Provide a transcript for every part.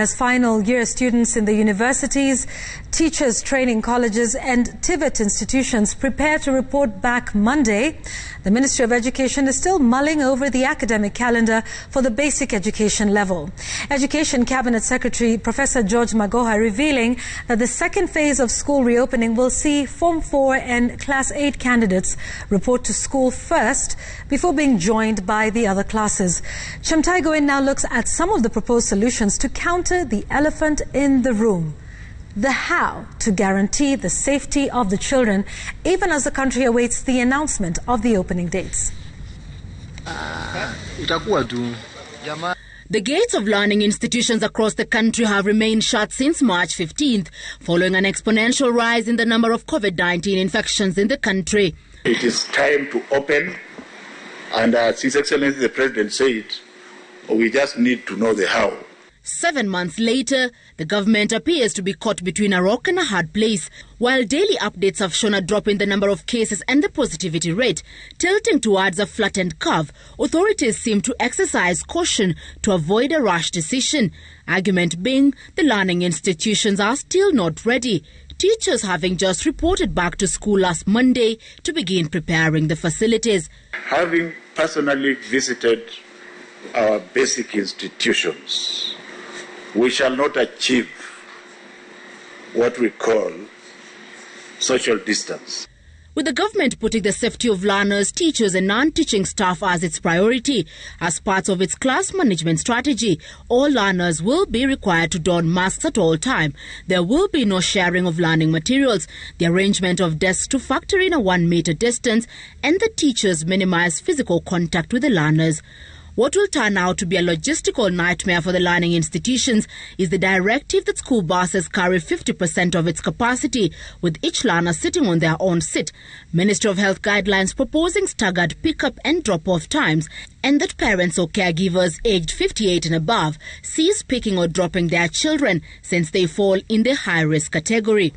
As final year students in the universities, teachers training colleges and TVET institutions prepare to report back Monday, the Ministry of Education is still mulling over the academic calendar for the basic education level. Education Cabinet Secretary Professor George Magoha revealing that the second phase of school reopening will see Form 4 and Class 8 candidates report to school first before being joined by the other classes. Chemutai Goin now looks at some of the proposed solutions to counter the elephant in the room. The how to guarantee the safety of the children, even as the country awaits the announcement of the opening dates. The gates of learning institutions across the country have remained shut since March 15th, following an exponential rise in the number of COVID-19 infections in the country. It is time to open, and as His Excellency the President said, we just need to know the how. 7 months later, the government appears to be caught between a rock and a hard place. While daily updates have shown a drop in the number of cases and the positivity rate, tilting towards a flattened curve, authorities seem to exercise caution to avoid a rash decision. Argument being, the learning institutions are still not ready. Teachers having just reported back to school last Monday to begin preparing the facilities. Having personally visited our basic institutions, we shall not achieve what we call social distance. With the government putting the safety of learners, teachers and non-teaching staff as its priority, as part of its class management strategy, all learners will be required to don masks at all time. There will be no sharing of learning materials, the arrangement of desks to factor in a 1 meter distance, and the teachers minimize physical contact with the learners. What will turn out to be a logistical nightmare for the learning institutions is the directive that school buses carry 50% of its capacity, with each learner sitting on their own seat. Ministry of Health guidelines proposing staggered pick-up and drop-off times, and that parents or caregivers aged 58 and above cease picking or dropping their children since they fall in the high-risk category.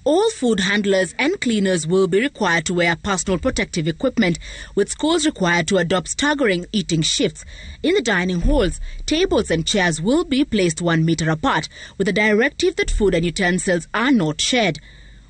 All food handlers and cleaners will be required to wear personal protective equipment, with schools required to adopt staggering eating shifts. In the dining halls, tables and chairs will be placed 1 meter apart, with a directive that food and utensils are not shared.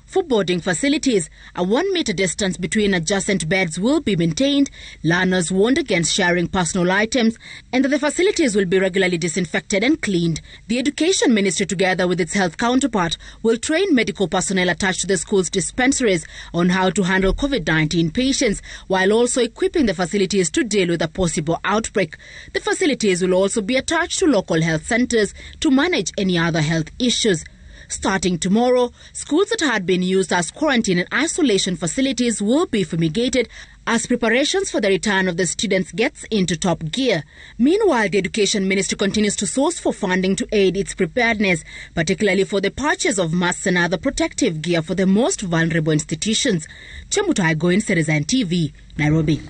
For boarding facilities, a 1 meter distance between adjacent beds will be maintained. Learners warned against sharing personal items, and that the facilities will be regularly disinfected and cleaned. The Education Ministry, together with its health counterpart, will train medical personnel attached to the school's dispensaries on how to handle COVID-19 patients, while also equipping the facilities to deal with a possible outbreak. The facilities will also be attached to local health centres to manage any other health issues. Starting tomorrow, schools that had been used as quarantine and isolation facilities will be fumigated as preparations for the return of the students gets into top gear. Meanwhile, the Education Ministry continues to source for funding to aid its preparedness, particularly for the purchase of masks and other protective gear for the most vulnerable institutions. Chemutai Goin, Citizen TV, Nairobi.